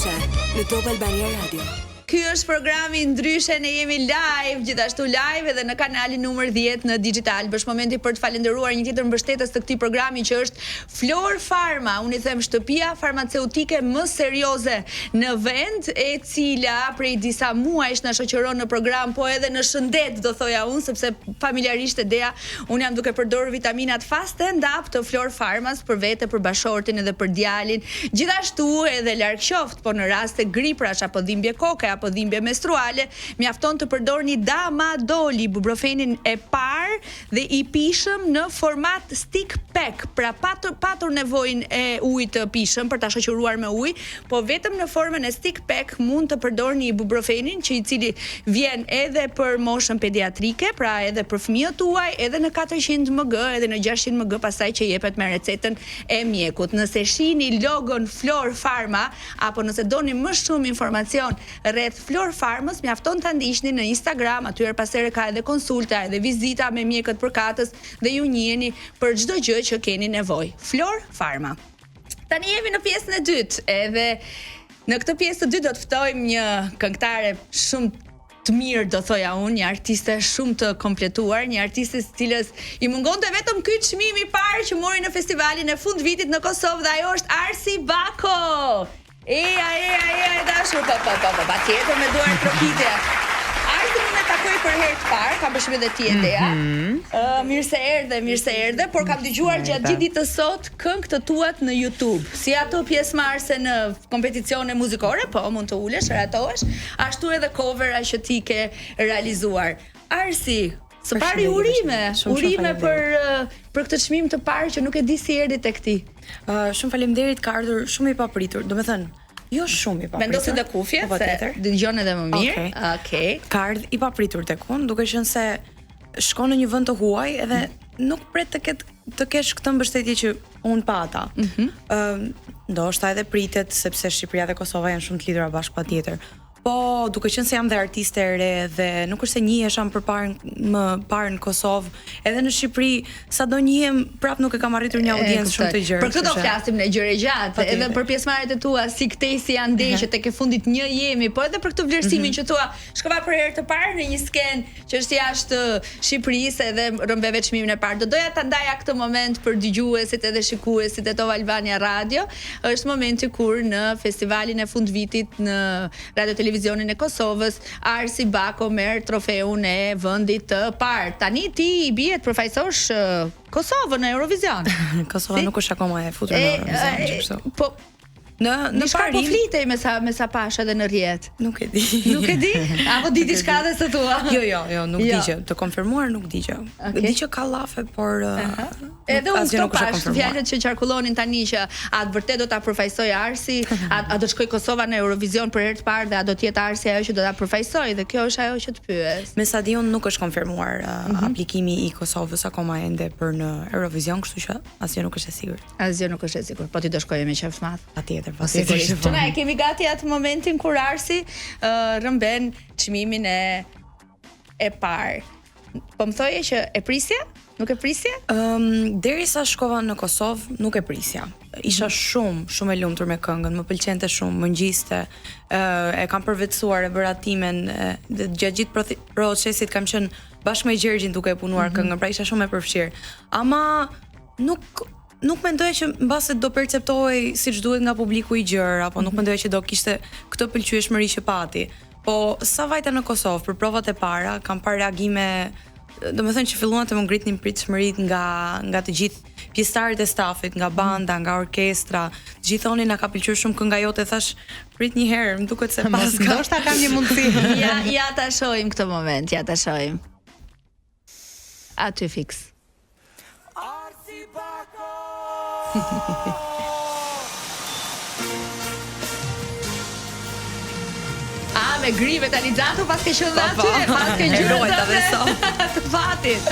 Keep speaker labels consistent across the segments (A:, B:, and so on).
A: Ndryshe në Top Albania Radio.
B: Ky është programi Ndryshe, ne jemi live, gjithashtu live edhe në kanalin numër 10 në digital. Është momenti për të falendëruar një tjetër mbështetës të këtij programi që është Flor Pharma. Unë i them shtëpia farmaceutike më serioze në vend, e cila prej disa muajsh na shoqëron në program, po edhe në shëndet, do thoja unë, sepse familjarisht e deja, unë jam duke përdorur vitaminat Fast and Up të Flor Pharmas për vete, për bashortin edhe për djalin. Gjithashtu edhe larg qoftë, po në raste griprash apo dhimbje koke apo dhimbje menstruale, mjafton të përdorni Damadol, ibuprofenin e parë dhe i pishëm në format stick pack, pra patur nevojën e ujit të pishëm për ta shoqëruar me ujë, po vetëm në formën e stick pack mund të përdorni ibuprofenin, që i cili vjen edhe për moshën pediatrike, pra edhe për fëmijët tuaj, edhe në 400 mg, edhe në 600 mg, pastaj që jepet me recetën e mjekut. Nëse shihni logon Flor Pharma apo nëse doni më shumë informacion rreth Flor Pharmës, mjafton ta ndiqni në Instagram, atyre pasere ka edhe konsulta, edhe vizita me mjekët përkatës dhe ju njiheni për çdo gjë që keni nevojë. Flor Pharma. Tani jemi në pjesën e dytë, edhe në këtë pjesë të dytë do të ftojmë një këngëtare shumë të mirë, do thoja unë, një artiste shumë të kompletuar, një artiste cilës i mungonte vetëm ky çmim i parë që mori në festivalin e fundvitit në Kosovë, dhe ajo është Arsi Bako. Dashur, pa tjetër me duar trokitje. Arsi unë e takoj për herë të parë, kam përshtypjen edhe ti e Dea. Mirë se erdhe, por kam dëgjuar gjatë gjithë ditës sot këngë të tuat në YouTube. Si ato pjesëmarrëse në kompeticione muzikore, po mund të ulesh, ratohesh, ashtu edhe covera që ti ke realizuar. Arsi, së pari urime për këtë çmim të parë që nuk e di si erdhi tek ti.
C: Shumë faleminderit, ka ardhur shumë i papritur. Domethënë, jo shumë i papritur.
B: Vendosi dhe kufje, se dëgjon edhe më mirë. Okej.
C: Ka ardhur i papritur tek unë, duke qenë se shkon në një vend të huaj edhe nuk pret të kesh këtë mbështetje që unë pata. Ndoshta edhe pritet, sepse Shqipëria dhe Kosova janë shumë të lidhura bashkë patjetër. Po, duke qenë se jam dhe artiste e re dhe nuk është se njihesha më parë në Kosovë, edhe në Shqipëri, sado njihem, prap nuk e kam arritur një audiencë shumë të gjerë.
B: Për këtë do flasim në gjëre gjatë, edhe për pjesëmarrjet e tua, si këtej si janë ndeshje tek e fundit një jemi, po edhe për këtë vlerësimin që thua, shkova për herë të parë në një skenë që është jashtë Shqipërisë edhe rëmbeve çmimin e parë. Do doja ta ndaja këtë moment për dëgjuesit edhe shikuesit e Top Albania Radio. Është momenti kur në festivalin e fundvitit në Radio Televizionin e Kosovës, Arsi Bako merr trofeun e vendit të parë. Tani ti i bie të përfaqësosh Kosovën në Eurovision.
C: Kosova nuk është akoma e futur në Eurovision,
B: po në Paris po flitej me sa pash edhe në rrjet.
C: Nuk e di.
B: Nuk e di? Apo di diçka dhe së tua?
C: Jo, nuk di që. Të konfirmuar nuk di që. Di që ka llafe, por
B: edhe unë këto pash fjalët që qarkullonin tani që a vërtet do ta përfaqësoj Arsi, a do shkoj Kosova në Eurovision për herë të parë dhe a do të jetë Arsi ajo që do ta përfaqësoj, dhe kjo është ajo që të pyes.
C: Me sa di unë nuk është konfirmuar aplikimi i Kosovës akoma ende për në Eurovision, kështu që asgjë nuk është e sigurt.
B: Asgjë nuk është e sigurt, po ti do shkoje me qejf madh.
C: Patjetër.
B: Sigurisht. Ne kemi gati atë momentin kur Arsi rëmben çmimin e parë. Po më thoje që e prisja? Nuk e prisja?
C: Derisa shkova në Kosovë, nuk e prisja. Isha shumë e lumtur me këngën, më pëlqente shumë, më ngjiste. E kam përvetësuar, e bëra timen, dhe gjatë gjithë procesit kam qenë bashkë me Gjergjin duke e punuar këngën, pra isha shumë e përfshirë. Ama nuk mendoja që mbase do perceptohej siç duhet nga publiku i gjerë, apo nuk mendoja që do kishte këtë pëlqyeshmëri që pati. Po sa vajta në Kosovë për provat e para, kam parë reagime, domethënë që filluan të më ngritnin pritshmëritë nga të gjithë pjesëtarët e stafit, nga banda, nga orkestra. Të gjithë thonin na ka pëlqyer shumë kënga jote, thash prit një herë, më duket se pas ka.
B: Ndoshta kam një mundësi. Ja ta shohim këtë moment, ja ta shohim. Aty fiks. Me grive tani Xhato pas ke qenë aty, pas ke gjurë të fatit.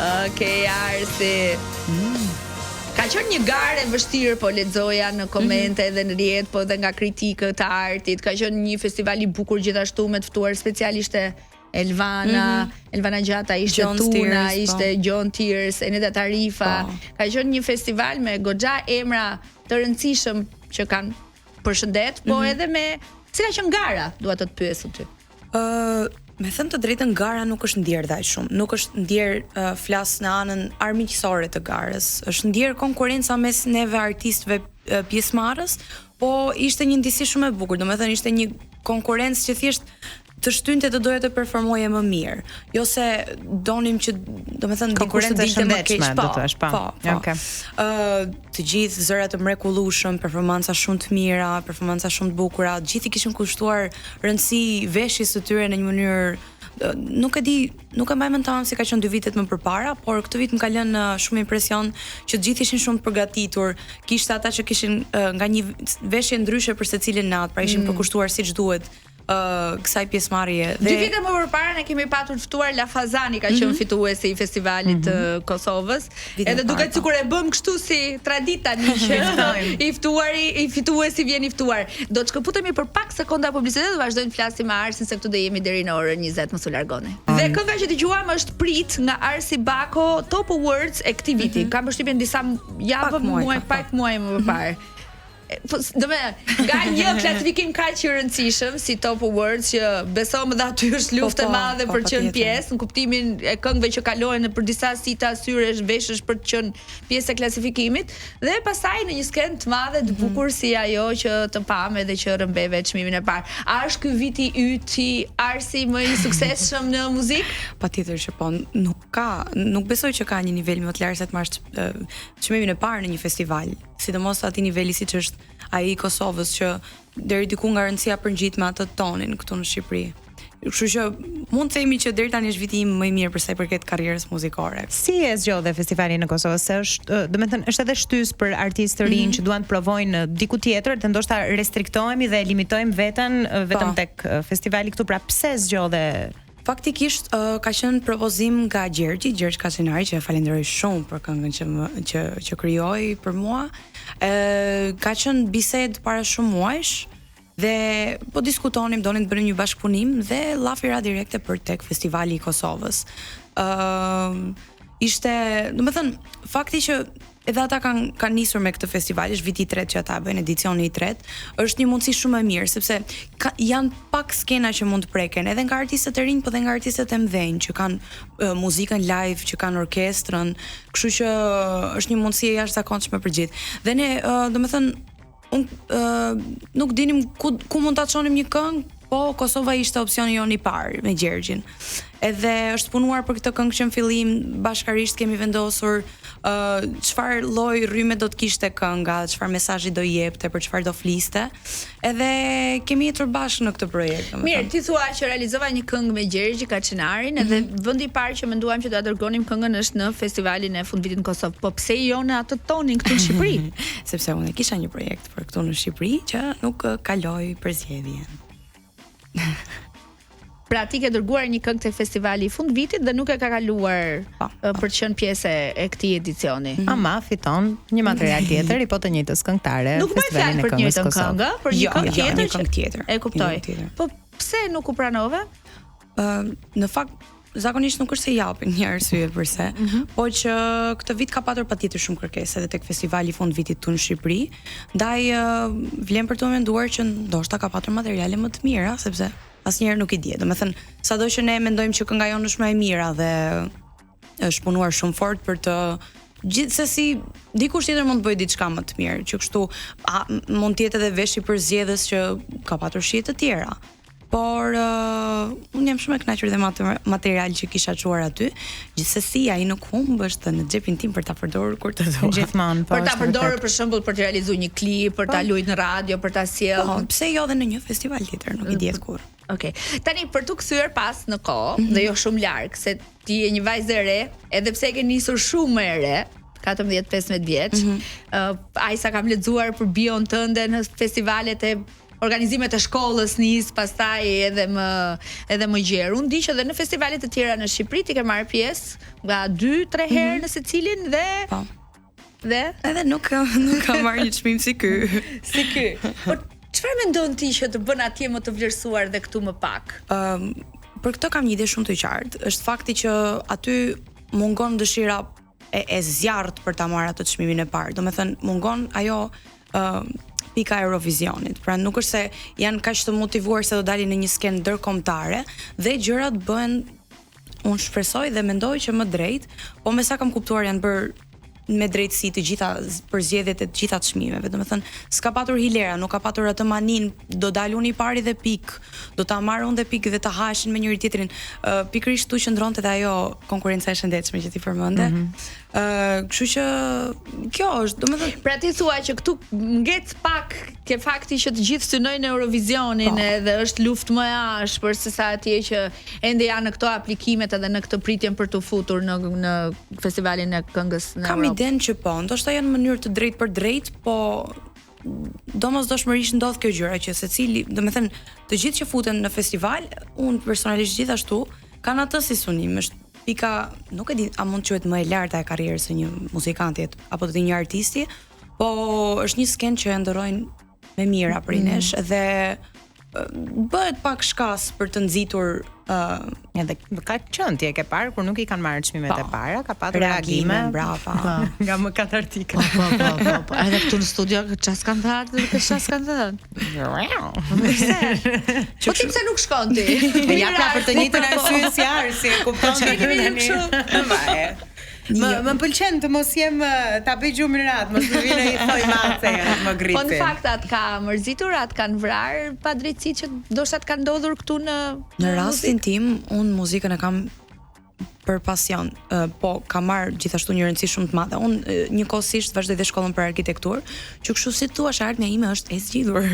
B: Okej, Arsi. Ka qenë një garë e vështirë, po lexoja në komente edhe në rrjet, po edhe nga kritikët e artit. Ka qenë një festival i bukur gjithashtu me të ftuar specialiste Elvana Gjata, ishte Tuna, ishte John Tears, Eneda Tarifa. Ka qenë një festival me goxha emra të rëndësishëm që kanë përshëndet, po edhe me cila që gara, dua të pyes ty.
C: Me thënë të drejtën, gara nuk është ndjerë dhaj shumë. Nuk është ndjerë flas në anën armiqësore të garës. Është ndjerë konkurenca mes neve artistëve pjesëmarrës, po ishte një ndjesi shumë e bukur. Domethënë ishte një konkurrencë që thjesht të shtynte të doja të performoje më mirë. Jo se donim që, domethënë, dikush të dilte më keq, do të thosh, po.
D: Okay.
C: Të gjithë zëra të mrekullueshëm, performanca shumë të mira, performanca shumë të bukura, gjithë i kishin kushtuar rëndësi veshjes së tyre në një mënyrë nuk e di, nuk e mbaj mend tamam si ka qenë 2 vitet më përpara, por këtë vit më ka lënë shumë impresion që të gjithë ishin shumë të përgatitur. Kishte ata që kishin nga një veshje ndryshe për secilin natë, pra ishin përkushtuar siç duhet kësaj pjesëmarrje.
B: 2 vite më përpara ne kemi patur ftuar La Fazani, ka qenë fituesi i festivalit të Kosovës. Edhe duket sikur e bëm kështu si tradita tani që i fituesi vjen i ftuar. Do të shkëputemi për pak sekonda publicitet dhe vazhdojmë të flasim me Arsin se këtu do jemi deri në orën 20, mos u largoni. Dhe kënga që dëgjuam është Prit nga Arsi Bako, Top Awards e këtij viti. Kam përshtypjen disa javë pak muaj më përpara. Do me, nga një klasifikim kaq i rëndësishëm si Top Awards që besojmë dhe aty është luftë e madhe për të qenë pjesë, në kuptimin e këngëve që kalojnë për disa sita syresh, veshësh për të qenë pjesë e klasifikimit, dhe pastaj në një skenë të madhe të bukur si ajo që të pam edhe që rëmbeve çmimin e parë. A është ky viti yti Arsi më i suksesshëm në muzikë?
C: Patjetër që po, nuk besoj që ka një nivel më të lartë se të marrësh çmimin e parë në një festival, sidomos atij niveli siç është ai i Kosovës që deri diku nga rëndësia për ngjit me atë tonin këtu në Shqipëri. Kështu që mund të themi që deri tani është viti im më i mirë për sa i përket karrierës muzikore.
D: Si e zgjodhe festivali në Kosovë? Se është, domethënë, është edhe shtys për artistë të rinj që duan të provojnë diku tjetër, dhe ndoshta restriktohemi dhe limitojmë veten vetëm tek festivali këtu, pra pse zgjodhe?
C: Faktikisht ka qenë propozim nga Gjergj Kaçenari, që e falenderoj shumë për këngën që krijoi për mua. Ka qenë bisedë para shumë muajsh dhe po diskutonim, donin të bënim një bashkëpunim dhe llafira direkte për tek festivali i Kosovës. Ishte, domethënë, fakti që edhe ata kanë nisur me këtë festival, është viti i tretë që ata bëjnë, edicioni i tretë, është një mundësi shumë e mirë, sepse janë pak skena që mund të preken, edhe nga artistët e rinj, po edhe nga artistët e mëdhenj, që kanë muzikën live, që kanë orkestrën, kështu që është një mundësi e jashtëzakonshme për gjithë. Dhe ne, domethënë, nuk dinim ku mund ta çonim një këngë, po Kosova ishte opsioni jon i parë me Gjergjin. Edhe është punuar për këtë këngë që në fillim bashkarisht kemi vendosur çfarë lloj rrymë do të kishte kënga, çfarë mesazhi do jepte, për çfarë do fliste. Edhe kemi jetur bashkë në këtë projekt.
B: Mirë, ti thua që realizova një këngë me Gjergj Kaçenarin, edhe vendi i parë që menduam që do ta dërgonim këngën është në festivalin e fundvitit në Kosovë. Po pse jo në atë tonin këtu në Shqipëri?
C: Sepse unë kisha një projekt për këtu në Shqipëri që nuk kaloi për zgjedhjen.
B: Pra ti ke dërguar një këngë te festivali i fundvitit dhe nuk e ka kaluar për të qenë pjesë e këtij edicioni.
D: Ama fiton një material tjetër i po të njëjtës këngëtare.
B: Nuk bëj fjalë për të njëjtën këngë, për një këngë
C: tjetër.
B: E kuptoj. Po pse nuk u pranove?
C: Në fakt zakonisht nuk është se japin një arsye përse, po që këtë vit ka patur patjetër shumë kërkesë edhe tek festivali i fundvitit këtu në Shqipëri, ndaj vlen për të menduar që ndoshta ka patur materiale më të mira, sepse asnjëherë nuk i di. Domethënë, sado që ne mendojmë që kënga jonë është më e mira dhe është punuar shumë fort për të gjithsesi dikush tjetër mund të bëjë diçka më të mirë, që kështu mund të jetë edhe veshi për zgjedhës që ka patur shije të tjera. Por unë jam shumë e kënaqur dhe material që kisha çuar aty, gjithsesi ai nuk humbështë në xhepin tim për ta përdorur kur të dua.
D: Gjithmonë,
B: për ta përdorur për shembull për të realizuar një klip, për ta luajtur në radio, për ta sjellë.
C: Pse jo edhe në një festival tjetër, nuk i diet kur.
B: Okej. Tani për tu kthyer pas në kohë, dhe jo shumë larg, se ti je një vajzë e re, edhe pse e ke nisur shumë më e re, 14-15 vjeç. Ai sa kam lexuar për bion tënde në festivalet e organizimet e shkollës nis, pastaj edhe më gjerë. Unë di që edhe në festivalet të tjera në Shqipëri ti ke marrë pjesë nga 2-3 herë në secilin dhe dhe
C: edhe nuk ka marrë një çmim si ky.
B: Po çfarë mendon ti që të bën atje më të vlerësuar dhe këtu më pak?
C: Për këtë kam një ide shumë të qartë. Është fakti që aty mungon dëshira e zjarrt për ta marrë atë çmimin e parë. Domethënë mungon ajo pika e Eurovisionit. Pra nuk është se janë kaq të motivuar se do dalin në një skenë ndërkombëtare dhe gjërat bëhen, unë shpresoj dhe mendoj që më drejt, po me sa kam kuptuar janë bërë me drejtësi të gjitha për zgjedhjet e të gjitha çmimeve. Domethënë, s'ka patur hilera, nuk ka patur atë manin, do dal unë i pari dhe pik, do ta marr unë dhe pik dhe ta hashin me njëri tjetrin. Pikërisht tu qëndronte edhe ajo konkurrenca e shëndetshme që ti përmende. Kështu që kjo është, domethënë,
B: pra ti thua që këtu ngec pak ke fakti që të gjithë synojnë Eurovisionin edhe është luftë më e ashpër se sa atje që ende janë në këto aplikimet edhe në këtë pritjen për të futur në festivalin e këngës në
C: Kam iden që po, ndoshta janë në mënyrë të drejtë për drejtë, po domosdoshmërisht ndodh kjo gjëra që secili, domethënë, të gjithë që futen në festival, unë personalisht gjithashtu kanë atë si sunim, është pika, nuk e di a mund të quhet më e larta e karrierës së një muzikanti apo të një artisti, po është një skenë që e ndërrojnë me mira për nesh dhe bëhet pak shkas për të nxitur
D: edhe ka qenë ti e ke parë kur nuk i kanë marrë çmimet e para, ka patur reagime
C: brava
D: nga më katartika.
B: Po. Edhe këtu në studio çfarë s'kan thënë, çfarë s'kan thënë. Po ti pse nuk shkon ti?
D: Ja pra për të njëjtën arsye si Arsi, e kupton se kemi kështu. Më pëlqen të mos jem ta bëj gjumë rat, mos më vinë i thoj mace, më gritin.
B: Po në fakt atë ka mërzitur, atë kanë vrarë pa drejtësi që ndoshta të kanë ndodhur këtu
C: në rastin tim, unë muzikën e kam për pasion, po kam marrë gjithashtu një rëndësi shumë të madhe. Unë njëkohësisht vazhdoj dhe shkollën për arkitekturë, që kështu si thua, ardhmja ime është e zgjidhur.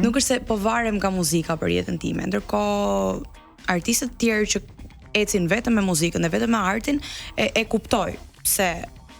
C: Nuk është se po varem nga muzika për jetën time, ndërkohë artistët tjerë që ecin vetëm me muzikën dhe vetëm me artin e kuptoj pse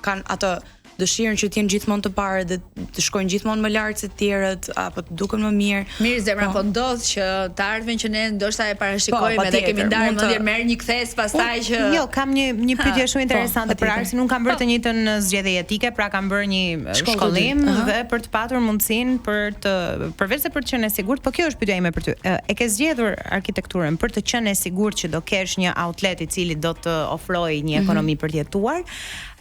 C: kanë atë dëshirën që të jenë gjithmonë të parë dhe të shkojnë gjithmonë më lart se të tjerët apo të duken më mirë.
B: Mirë zemra, po ndodh që të ardhmen që ne ndoshta e parashikojmë edhe kemi ndarë mendje merr një kthes pastaj që
D: jo, kam një pyetje shumë interesante për Arsin. Unë kam bërë të njëjtën zgjedhje etike, pra kam bërë një shkollim dhe për të patur mundësinë për të përveç se për të qenë e sigurt, po kjo është pyetja ime për ty. E ke zgjedhur arkitekturën për të qenë e sigurt që do kesh një outlet i cili do të ofrojë një ekonomi për të jetuar?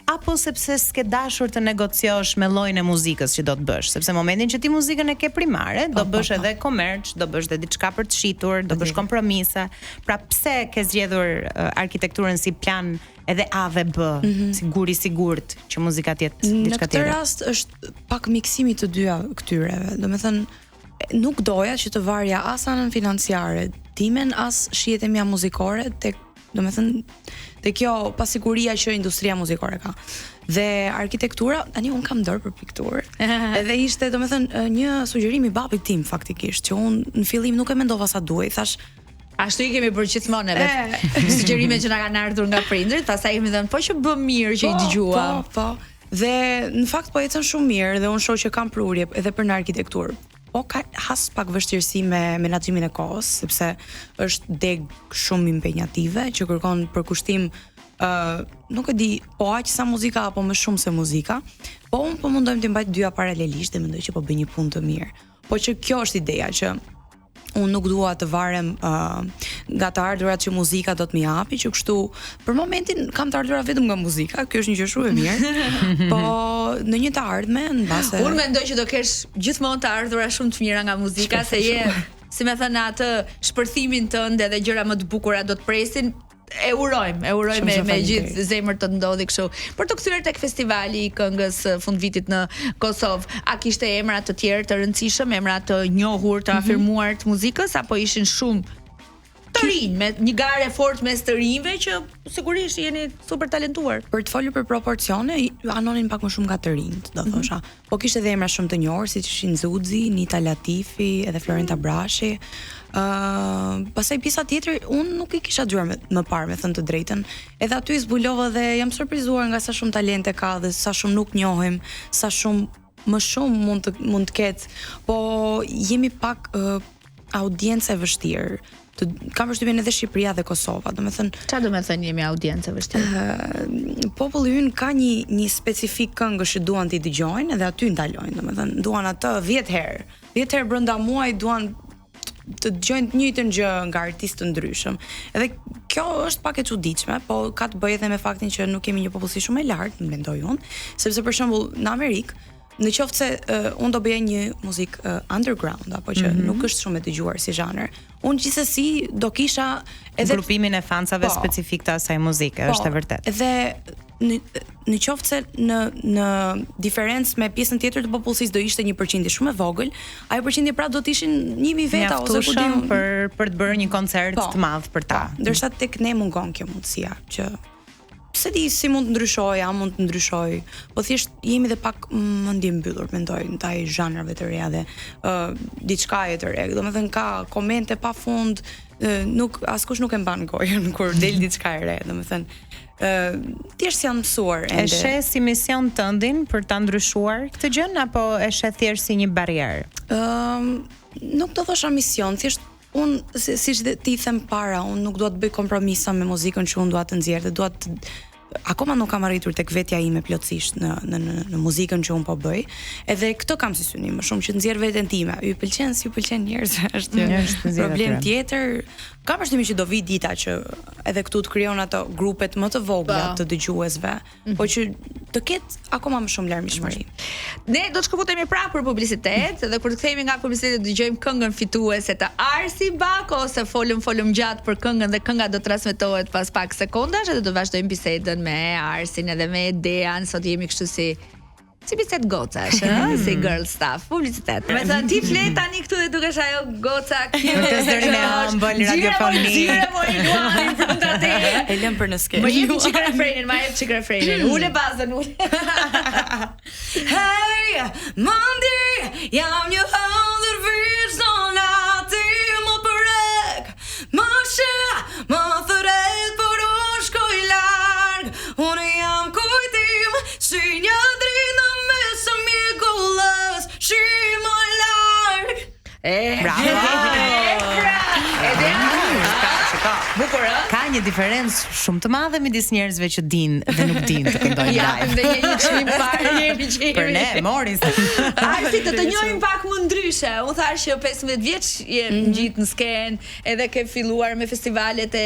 D: Apo sepse s'ke dashur të negociosh me llojin e muzikës që do të bësh, sepse momentin që ti muzikën e ke primare, do bësh edhe komerç, do bësh edhe diçka për të shitur, do bësh kompromise. Pra pse ke zgjedhur arkitekturën si plan edhe A dhe B, sigurt që muzika të jetë diçka tjetër?
C: Në këtë rast është pak miksimi të dyja këtyreve. Domethënë nuk doja që të varja as anën financiare timen, as shijet e mia muzikore tek, domethënë, te kjo pasiguria që industria muzikore ka. Dhe arkitektura, tani un kam dorë për pikturë. Edhe ishte, domethënë, një sugjerim i babit tim faktikisht, që un në fillim nuk e mendova sa duhej, thash
B: ashtu i kemi bërë gjithmonë edhe sugjerimet që na kanë ardhur nga prindrit, pastaj kemi thënë po që bëm mirë që i dëgjuam.
C: Po. Dhe në fakt po ecën shumë mirë dhe un shoh që kam prurje edhe për në arkitekturë. Po ka has pak vështirësi me menaxhimin e kohës, sepse është deg shumë impenjative që kërkon përkushtim, nuk e di, po aq sa muzika apo më shumë se muzika, po unë po mundojmë të mbaj dyja paralelisht dhe mendoj që po bëj një punë të mirë. Po që kjo është ideja që unë nuk dua të varem nga të ardhurat që muzika do të më japi, që kështu për momentin kam të ardhurat vetëm nga muzika, kjo është një gjë shumë e mirë. Po në një të ardhme, mbase
B: unë mendoj që do kesh gjithmonë të ardhura shumë të mira nga muzika, se je, si më thënë, atë shpërthimin tënd edhe gjëra më të bukura do të presin. E urojmë me gjithë zemër të ndodhi kështu. Për të kthyer tek festivali i këngës fundvitit në Kosovë, a kishte emra të tjerë të rëndësishëm, emra të njohur, të afirmuar të muzikës, apo ishin shumë të rinj, me një garë fort mes të rinjve që sigurisht jeni super talentuar.
C: Për të folur për proporcione, anonin pak më shumë nga të rinjt, do thosha. Po kishte edhe emra shumë të njohur, siç ishin Zuzi, Nita Latifi, edhe Florenta Brashi. Pastaj pjesa tjetër unë nuk i kisha dëgjuar më parë, me thënë të drejtën. Edhe aty zbulova dhe jam surprizuar nga sa shumë talente ka dhe sa shumë nuk njohim, sa shumë më shumë mund të ketë, po jemi pak audiencë e vështirë. Kam përshtypjen edhe Shqipëria dhe Kosova, domethënë.
B: Çfarë do të thënë jemi audiencë e vështirë?
C: Populli ynë ka një specifik këngësh që duan t'i dëgjojnë dhe aty ndalojnë, domethënë duan atë 10 herë. 10 herë brenda muaj duan të dëgjojnë të njëjtën gjë nga artistë të ndryshëm. Edhe kjo është pak e çuditshme, po ka të bëjë edhe me faktin që nuk kemi një popullsi shumë e lartë, mendoj unë, sepse për shembull në Amerikë në qoftë se unë do bëja një muzikë underground apo që nuk është shumë e dëgjuar si zhanër. Unë gjithsesi do kisha edhe
D: grupimin e fansave specifik të asaj muzike, është e vërtet.
C: Edhe në qoftë se në diferencë me pjesën tjetër të popullsisë do ishte një përqindje shumë e vogël, ajo përqindje pra do të ishin 1000 veta ose ku diun
D: për të bërë një koncert të madh për ta.
C: Ndërsa tek ne mungon kjo mundësia që pse di si mund të ndryshoj, a mund të ndryshoj, po thjesht jemi dhe pak mendje mbyllur, mendoj, ndaj zhanrave të reja dhe diçka e të re. Domethënë ka komente pafund, nuk askush nuk e mban gojën kur del diçka e re, domethënë thjesht janë mësuar ende.
D: E sheh si mision tëndin për ta ndryshuar këtë gjë apo e sheh thjesht si një barrierë?
C: Nuk do thosha mision, thjesht unë, siç ti them para, unë nuk dua të bëj kompromisa me muzikën që unë dua të nxjerr, dhe dua të akoma nuk kam arritur tek vetja ime plotësisht në muzikën që unë po bëj. Edhe këtë kam si synim, më shumë që të nxjerr veten time. Ju pëlqen, si ju pëlqen njerëzve, është problem tjetër. Kam përshtimin që do vi dita që edhe këtu të krijon ato grupet më të vogla të dëgjuesve, po që të ketë akoma më shumë larmishmëri.
B: Ne do të shkëputemi prapë për publicitet, dhe kur të kthehemi nga publiciteti dëgjojmë këngën fituese të Arsi Bako, ose folëm gjatë për këngën dhe kënga do transmetohet pas pak sekondash, dhe do vazhdojmë bisedën me Arsin edhe me Dean. Sot jemi kështu si bisedë gocash, si girl stuff, publicitet. Me thënë ti flet tani këtu dhe dukesh ajo goca cute,
D: të zërin e ëmbël radiofonik.
B: Gjire mo i luani brenda te.
C: E lëm për në skenë.
B: Më jep çik refrenin, ma jep çik refrenin. Ule bazën, ule.
C: Hey, Monday, jam një hëndër vish zonati më përrek. Më shë, më thëret për unë shkoj larg. Unë jam kujtim, si një dritë me së mjekullës, shi më larg.
D: Bravo!
B: Bukur,
D: ka një diferencë shumë të madhe midis njerëzve që dinë dhe nuk dinë të këndojnë live.
B: Dhe një çmim parë jemi që
D: Për ne, moris.
B: Arsi, të njohim pak më ndryshe. Unë thash që 15 vjeç je ngjit në skenë, edhe ke filluar me festivalet e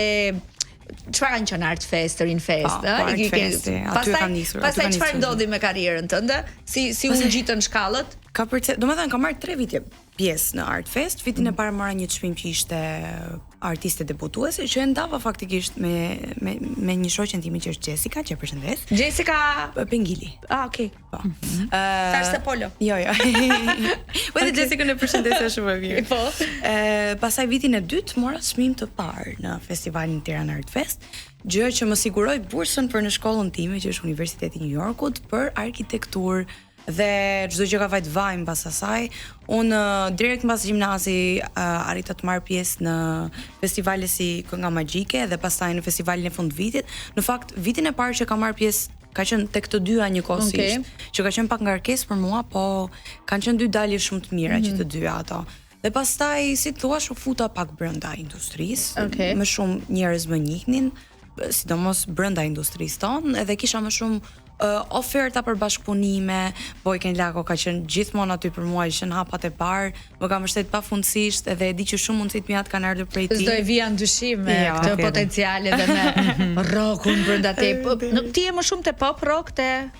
B: çfarë kanë qenë Art Fest, Rin Fest,
C: Art Fest, aty kam nisur.
B: Pastaj çfarë ndodhi me karrierën tënde? Si u ngjitën shkallët?
C: Domethënë kam marrë 3 vite pjesë në Art Fest. Vitin e parë mora një çmim që ishte artiste debutuese, që e ndava faktikisht me një shoqen time që është Jessica, që e përshëndes.
B: Jessica
C: Pengili.
B: Okay.
C: Po.
B: Thash se Polo.
C: Jo. Po edhe Jessica në përshëndetje shumë e mirë.
B: Po.
C: Pastaj vitin e dytë mora çmim të parë në festivalin Tirana Art Fest, gjë që më siguroi bursën për në shkollën time, që është Universiteti i New Yorkut, për arkitekturë. Dhe çdo gjë ka vajt vajm pas asaj. Unë direkt mbas gjimnazi arrita të marr pjesë në festivale si Kënga Magjike dhe pastaj në festivalin e fundvitit. Në fakt, vitin e parë që kam marr pjesë ka qenë tek të dyja njëkohësisht, që ka qenë pak ngarkesë për mua, po kanë qenë dy dalje shumë të mira që të dyja ato. Dhe pastaj, si thua, u futa pak brenda industrisë, më shumë njerëz më njihnin, sidomos brenda industrisë tonë, edhe kisha më shumë oferta për bashkëpunime. Bojken Lako ka qenë gjithmonë aty për mua, ishin hapat e parë, më ka mbështet pafundësisht, edhe e di që shumë mundësit mjat kanë ardhur prej tij.
B: S'do e vija ndryshim me këtë potenciale dhe me rockun brenda te. Nuk ti je më shumë te pop rock te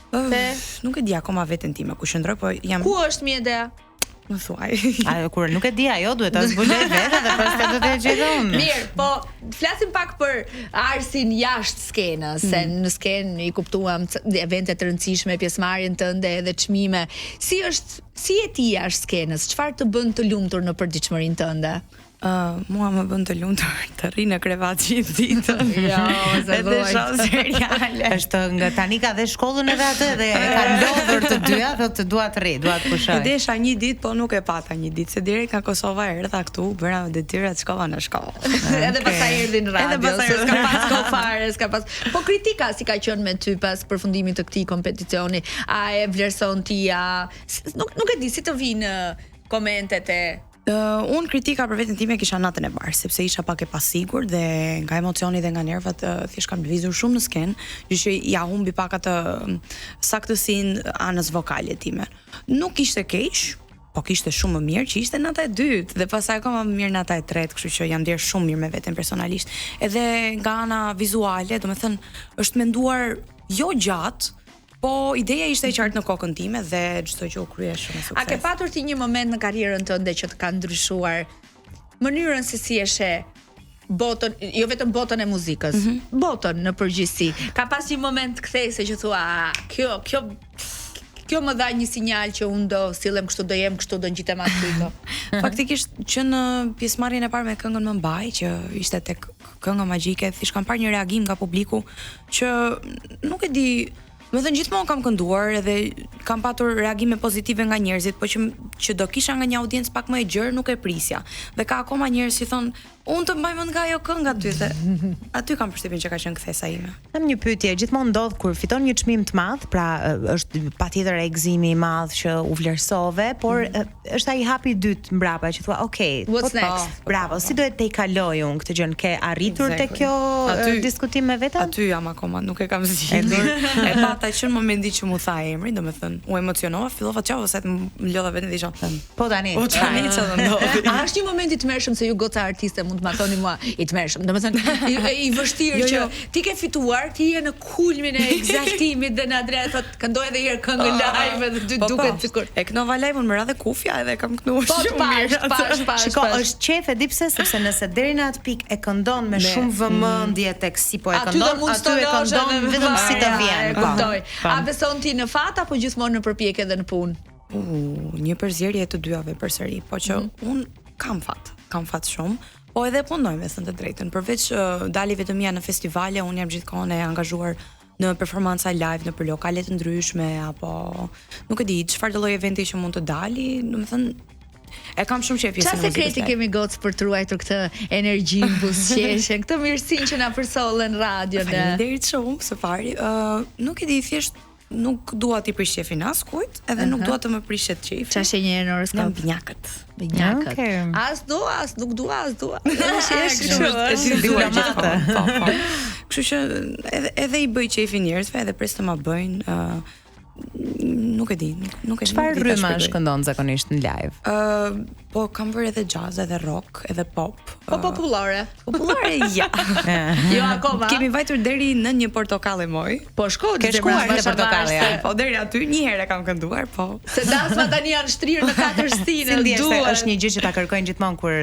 C: nuk e di akoma veten time ku qëndroj, po jam.
B: Ku është mi ide?
C: Më thuaj.
D: Ajo kur nuk e di ajo duhet ta zbuloj vetë dhe pastaj do të e gjej unë.
B: Mirë, po flasim pak për Arsin jashtë skenës, se në skenë i kuptuam evente të rëndësishme, pjesëmarrjen tënde edhe çmime. Si je ti jashtë skenës? Çfarë të bën të lumtur në përditshmërinë tënde?
C: Mua më bën të lumtur të rri në krevat gjithë ditën.
B: Jo,
C: edhe shoh seriale.
D: Është nga tani ka dhe shkollën edhe atë dhe ka lodhur të dyja, thotë dua të rri, dua të pushoj.
C: Desha një ditë, po nuk e pata një ditë, se direkt nga Kosova erdha këtu, bëra detyrat, shkova në shkollë.
B: Edhe pastaj erdhi në radio, s'ka pas kohë fare, s'ka pas. Po kritika si ka qenë me ty pas përfundimit të këtij kompeticioni? A e vlerëson ti? Nuk e di si të vinë komentet e
C: unë kritika për veten time kisha natën e parë, sepse isha pak e pasigurt dhe nga emocioni dhe nga nervat thjesht kam lëvizur shumë në skenë, që ja humbi pak atë saktësinë anës vokale time. Nuk ishte keq, po kishte shumë më mirë që ishte nata e dytë dhe pastaj akoma më mirë nata e tretë, kështu që jam ndier shumë mirë me veten personalisht. Edhe nga ana vizuale, domethënë është menduar jo gjatë, Po ideja ishte e qartë në kokën time dhe çdo gjë u krye shumë me sukses.
B: A ke patur ti një moment në karrierën tënde që të ka ndryshuar mënyrën se si e sheh botën, jo vetëm botën e muzikës, botën në përgjithësi. Ka pas një moment kthese që thua, kjo më dha një sinjal që unë do sillem kështu, do jem kështu, do ngjitem aty do.
C: Faktikisht që në pjesëmarrjen e parë me këngën Më mbaj, që ishte tek kënga magjike, thjesht kam parë një reagim nga publiku që nuk e di. Më thënë gjithmonë kam kënduar edhe kam patur reagime pozitive nga njerëzit, po që do kisha nga një audiencë pak më e gjerë nuk e prisja. Dhe ka akoma njerëz që thonë, unë të mbaj mend nga ajo kënga aty dhe aty kam përshtypjen që ka qenë kthesa ime.
D: Kam një pyetje, gjithmonë ndodh kur fiton një çmim të madh, pra është patjetër gëzimi i madh që u vlerësove, por është ai hapi i dytë mbrapa që thua, okay,
B: what's next?
D: Bravo, si duhet të i kaloj unë këtë gjë? Ke arritur te kjo diskutim me veten?
C: Aty jam akoma, nuk e kam zgjedhur. E pata që në momentin që mu tha emrin, domethënë u emocionova, fillova të qavo se të më lodha veten dhe isha them.
D: Po tani.
C: Po tani çfarë ndodhi?
B: A është një moment i tmerrshëm se ju goca artiste mund të ma thoni mua i tmerrshëm, domethënë i vështirë që ti ke fituar, ti je në kulmin e egzaltimit dhe në adre thot këndoj edhe herë këngë live dhe ty duket sikur.
C: E kënova live-un me radhë kufja edhe kam kënduar
B: shumë mirë.
D: Shiko, është qef e di pse, sepse nëse deri në atë pikë e këndon me shumë vëmendje tek si po e këndon, aty e këndon vetëm si të vjen.
B: Kuptoj. A beson ti në fat apo gjithmonë në përpjekje dhe në punë?
C: Një përzierje të dyave përsëri, po që un kam fat shumë, po edhe punoj me thënë të drejtën. Përveç dali vetëm ja në festivale, un jam gjithkohon e angazhuar në performanca live në për lokale të ndryshme apo nuk e di çfarë lloj eventi që mund të dali, domethënë e kam shumë qejf pjesën e muzikës.
B: Çfarë sekreti kemi gocë për të ruajtur këtë energji, buzëqeshje, këtë mirësinë që na përsollën radion?
C: Faleminderit shumë së pari. Nuk e di, thjesht nuk dua t'i prish qefin askujt, edhe nuk dua të më prishet qefi.
B: Çfarë shenjë në horoskop?
C: Jam binjakët.
B: Binjakët. As nuk dua.
C: Është dilemate. Po. Kështu që edhe i bëj qefin njerëzve, edhe pres të ma bëjnë. Nuk e di.
D: Çfarë rrymash këndon zakonisht në live?
C: Po kam bërë edhe jazz, edhe rock, edhe pop.
B: Po popullore.
C: Popullore ja.
B: Jo akoma.
C: Kemi vajtur deri në një portokallë moj.
B: Po shko
D: ke shkuar në portokallë.
C: Po deri aty një herë kam kënduar, po.
B: Se dansma tani janë shtrirë në katër stinë.
D: Është një gjë që ta kërkojnë gjithmonë kur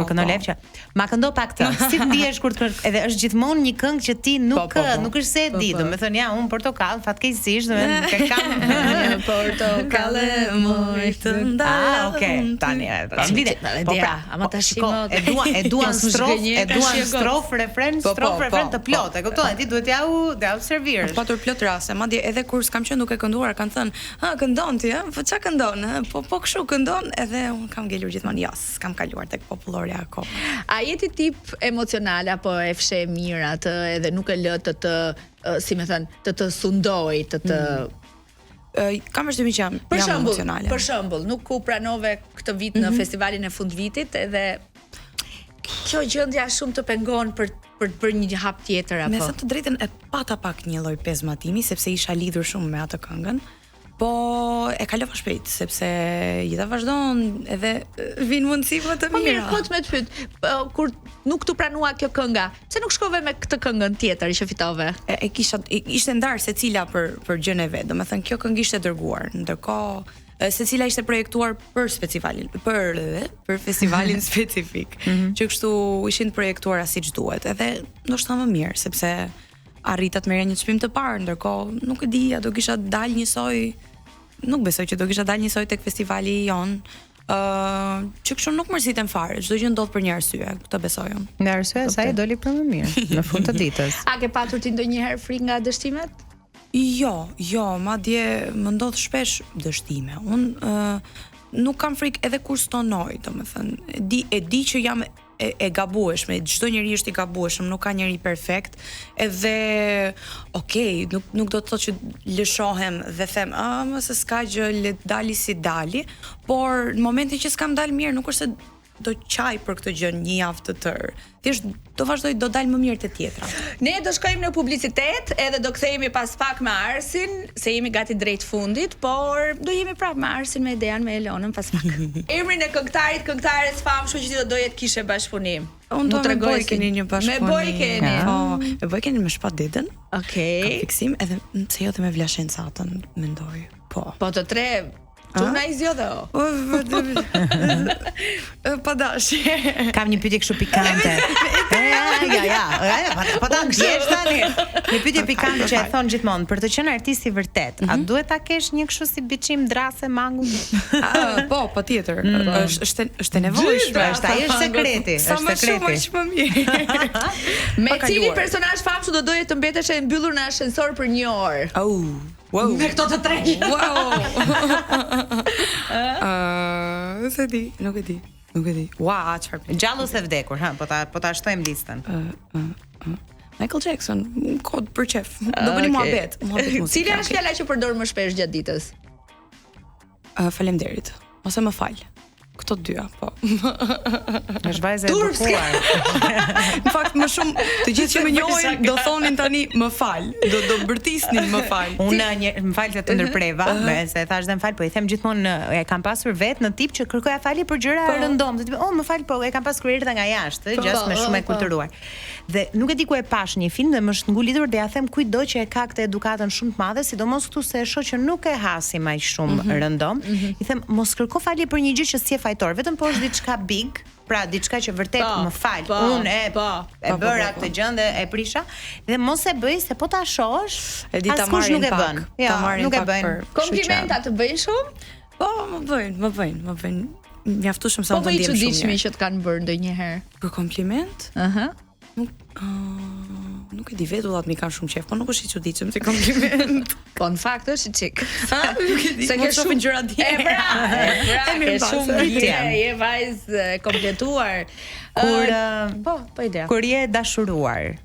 D: këndon live që ma këndo pak të. Si ndihesh kur edhe është gjithmonë një këngë që ti nuk është se e di, domethënë ja un portokall fatkeqësisht, domethënë kam
B: portokallë moj të ndalë.
D: Okej, tani vite.
B: Po pra, ama tash
D: e duan strofë, refren të plotë. E kupton? Ti duhet ja u servirësh.
C: Patur plot raste, madje edhe kur s'kam qenë duke kënduar, kanë thënë, "Ha, këndon ti, ha? Po ç'a këndon? Po kështu këndon?" Edhe un kam ngelur gjithmonë, "Jo, s'kam kaluar tek popullorja akoma."
B: A jeti tip emocional apo e fshe mirë atë edhe nuk e lë të si më thën, të sundoj,
C: kam vështirësi që jam emocionale.
B: Për shembull, nuk u pranove këtë vit në festivalin e fundvitit edhe kjo gjendja shumë të pengon për të bërë një hap tjetër apo.
C: Me sa të drejtën e pata pak një lloj pezmatimi sepse isha lidhur shumë me atë këngën. Po e kalova shpejt sepse jeta vazhdon edhe vin mundësi më të mira.
B: Po të më të pyet, kur nuk tu pranua kjo kënga, pse nuk shkove me këtë këngën tjetër që fitove?
C: Ishte ndarë secila për gjën e vet. Domethënë kjo këngë ishte dërguar. Ndërkohë secila ishte projektuar për festivalin specifik. Që kështu ishin projektuara siç duhet. Edhe ndoshta më mirë sepse arrita të merrja një çmim të parë, ndërkohë nuk e di, do kisha dalë njësoj. Nuk besoj që do kisha dalë njësoj tek festivali jon. Që kështu nuk mërziten fare, çdo gjë ndodh për një arsye, këtë besoj unë.
D: Në arsye sa i doli për më mirë në fund të ditës.
B: A ke patur ti ndonjëherë frikë nga dështimet?
C: Jo, madje më ndodh shpesh dështime. Unë nuk kam frikë edhe kur stonoj, domethënë, e di që jam e gabueshme, çdo njeri është i gabueshëm, nuk ka njeri perfekt, edhe nuk do të thotë që lëshohem dhe them, mos s'ka gjë, le dali si dali, por në momentin që s'kam dalë mirë, nuk është se do qaj për këtë gjë një javë të tërë. Thjesht do vazhdoj, do dalë më mirë te tjetra.
B: Ne do shkojmë në publicitet, edhe do kthehemi pas pak me Arsin, se jemi gati drejt fundit, por do jemi prapë me Arsin, me Dean, me Elonën pas pak. Emrin e këngëtares famshëm që ti do doje të kishe bashkëpunim.
C: Unë do me Bojkeni një bashkëpunim.
B: Me Bojkeni.
C: Po, me Bojkeni me Shpat Dedën.
B: Okej.
C: Kam fiksim edhe se jo dhe me Vlashen Satën, mendoj. Po.
B: Po të tre Tuna i zjo dhe o.
C: Pa dashje.
D: Kam një pyetje kështu pikante. Po ta ndjesh tani. Një pyetje pikante që e thon gjithmonë, për të qenë artist i vërtet, a duhet ta kesh një kështu si biçim drase mangu?
C: Po, patjetër. Është e nevojshme,
D: ai është sekreti, është sekreti.
C: Sa më mirë.
B: Me cili personazh famshëm do doje të mbetesh e mbyllur në ashensor për 1 orë?
C: Wow.
B: Me këto të tre.
C: Wow. Nuk e di. Ua, çfarë?
D: Gjallu se vdekur, po ta shtojmë listën.
C: Michael Jackson, kod për çef. Do bëni muhabet muzikë.
B: Cila është fjala që përdor më shpesh gjatë ditës?
C: Faleminderit. Ose më fal. Këto dyja, po.
D: Është vajza e bukur.
C: Në fakt më shumë të gjithë që më njohin do thonin tani më fal. Do bërtisnin më fal.
D: Unë më fal se të ndërpreva, se thash dhe më fal, po i them gjithmonë e kam pasur vetë në tip që kërkoja falje për gjëra rëndom. Më fal, po e kam pasur erdha nga jashtë, gjastë me shumë e kulturuar. Dhe nuk e di ku e pash një film dhe më është ngulitur dhe ja them kujtdo që e ka këtë edukatën shumë të madhe, sidomos këtu se e shoh që nuk e hasim aq shumë rëndom. I them mos kërko falje për një gjë që si fajtor, vetëm po është diçka big, pra diçka që vërtet më fal. Unë e bëra këtë gjë dhe e prisha dhe mos e bëj se po ta shohësh, askush nuk e bën. Jo, nuk e bëjnë.
B: Komplimenta të bëjnë shumë?
C: Po, më bëjnë. Mjaftu shumë sa
B: të ndjem shumë. Po i çuditshmi që të kanë bërë ndonjëherë.
C: Për kompliment? Nuk e di, vetullat mi kanë shumë qef, po nuk është i çuditshëm si kompliment.
B: Po në fakt është i çik.
C: Nuk e di. Se ke shumë gjëra tjera.
B: Ke shumë gjëra, je vajzë kompletuar. Po ide.
D: Kur je dashuruar.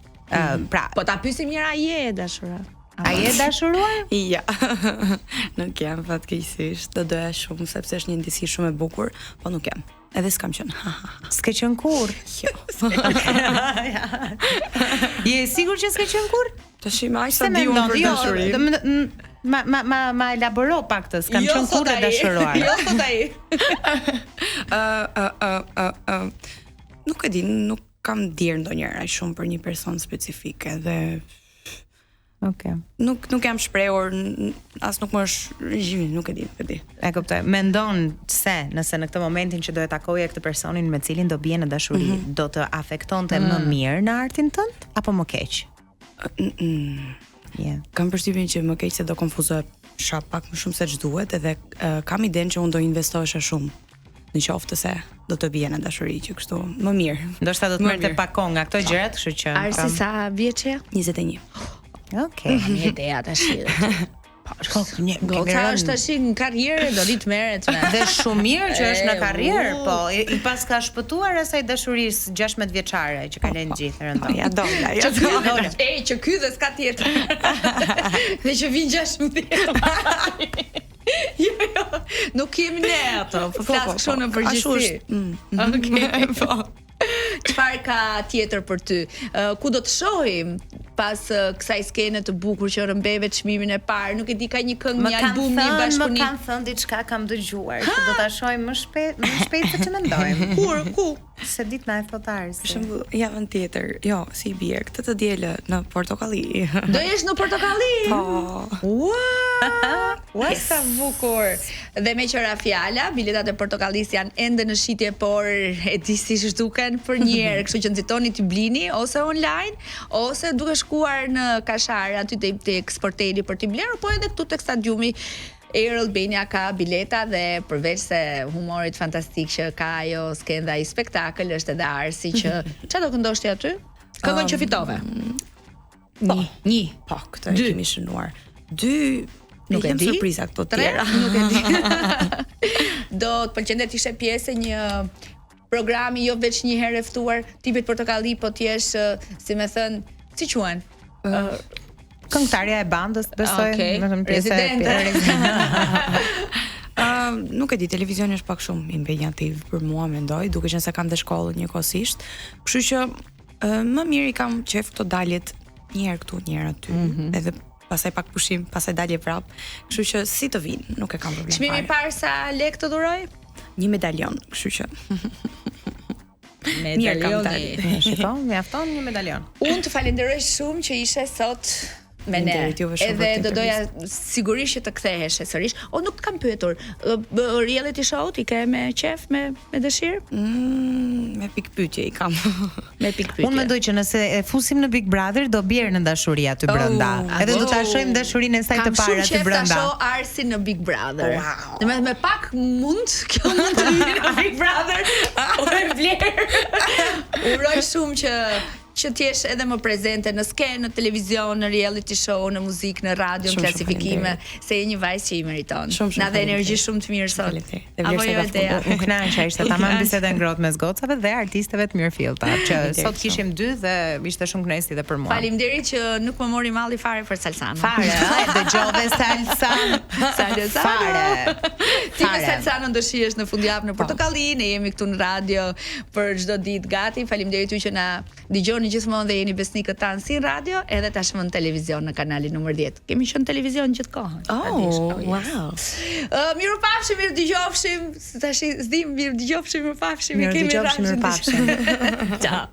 D: Pra,
B: po ta pyesim njëra, je e dashuruar?
D: A je dashuruar?
C: Ja. Nuk jam fatkeqësisht. Do doja shumë sepse është një ndjesi shumë e bukur, po nuk jam. Edhe s'kam qenë.
D: S'ke qenë kur?
C: Jo.
D: Je sigur që s'ke qenë kur?
C: Tash më aq sa di unë për dashurinë.
D: Ma elaboro pak të, s'kam qenë kur e dashuruar.
B: Jo thot ai.
C: Nuk e di, nuk kam ndier ndonjëherë aq shumë për një person specifik edhe
D: Okay.
C: Nuk jam shprehur, as nuk më është, nuk e di.
D: E kuptoj. Mendon se nëse në këtë momentin që do e takoje këtë personin me cilin do bie në dashuri, do të afektonte më mirë në artin tënd apo më keq?
C: Kam përshtypjen që më keq se do konfuzohesha pak më shumë se ç'duhet edhe kam idenë që unë do investohesha shumë. Në qoftë se do të bie në dashuri që kështu më mirë.
D: Ndoshta do të merrte pak kohë nga këto gjërat, kështu që.
B: Arsi sa vjeç je?
C: 21.
D: Okej.
B: Një ideja tash. Goca është tash në karrierë, do ditë merret me.
D: Dhe shumë mirë që është në karrierë, po i pas ka shpëtuar asaj dashurisë 16 vjeçare që kanë lënë gjithë rëndom.
C: Ja dola.
B: Që ky dhe s'ka tjetër. Dhe që vin 16. Jo, nuk kemi ne ato, po flas kështu në përgjithësi. Okej, po. Çfarë ka tjetër për ty? Ku do të shohim pas kësaj skene të bukur që rëmbeve çmimin e parë? Nuk e di, ka një këngë, një album, një bashkëpunim.
D: Më kanë thënë diçka, kam dëgjuar, që do ta shohim më shpejt se ç'mendojmë.
B: Ku?
D: Se ditë na e thot Arsi.
C: Për shembull, javën tjetër, jo, si i bie, këtë të dielë në Portokalli.
B: Do jesh në Portokalli?
C: Po.
B: Ua, sa bukur. Dhe me qëra fjala, biletat e Portokallis janë ende në shitje, por e di si zhduken për një herë, kështu që nxitoni t'i blini ose online, ose duke shkuar në Kashar aty tek sporteli për t'i blerë, po edhe këtu tek stadiumi Air Albania ka bileta dhe përveç se humorit fantastik që ka ajo skenda i spektakël, është edhe Arsi që çfarë do këndosh ti aty? Këngën që fitove. Një.
C: Po, këtë e kemi shënuar. 2 nuk e di. Surpriza këto tjera.
B: Nuk e di. Do të pëlqente të ishe pjesë një programi jo veç një herë ftuar tipit Portokalli, po ti jesh, si më thën, si quhen?
D: Këngëtarja e bandës, besoj,
B: vetëm pjesë.
C: nuk e di, televizioni është pak shumë impenjativ për mua, mendoj, duke qenë se kam dhe shkollën njëkohësisht. Kështu që më mirë i kam qef këto daljet një herë këtu, një herë aty, edhe pastaj pak pushim, pastaj dalje prap. Kështu që si të vinë, nuk e kam problem.
B: Çmimi i parë sa lek të dhuroj?
C: Një medaljon, kështu që mirë kam dalë.
D: Shikoj, mjafton një medaljon.
B: Unë të falenderoj shumë që ishe sot me ne. Edhe do doja sigurisht që të kthehesh sërish. O nuk kam pyetur, reality show ti ke me qef, me dëshirë?
C: Me pikpyetje i kam.
B: Me pikpyetje.
D: Unë mendoj që nëse e fusim në Big Brother do bjerë në dashuri aty brenda. Edhe do ta shohim dashurinë e saj të parë aty brenda.
B: Kam shumë qef ta shoh Arsin në Big Brother. Domethënë me pak kjo mund të vinë në Big Brother. O e vlerë. Uroj shumë që t'jesh edhe më prezente në skenë, në televizion, në reality show, në muzikë, në radio, në klasifikime, se je një vajzë që i meriton. Na dhe energji shumë të mirë sot. Apo jo ideja.
D: Unë kënaqja ishte tamam biseda ngrohtë mes gocave dhe artistëve të mirëfillta, që sot kishim 2 dhe ishte shumë kënaqësi edhe për mua.
B: Faleminderit që nuk më mori malli fare për Salsano.
D: Fare, dëgjove Salsan. Fare.
B: Ti me Salsano do shihesh në fundjavë në Portokalli, ne jemi këtu në radio për çdo ditë gati. Faleminderit ju që na dëgjoni gjithmonë dhe jeni besnikët tanë si në radio, edhe tashmë në televizion në kanalin numër 10. Kemi qenë në televizion gjithkohën.
C: Wow.
B: Miru pafshim, mirë dëgjofshim. Tash s'dim, mirë dëgjofshim, mirë pafshim.
C: Mirë dëgjofshim, mirë pafshim.
B: Ciao.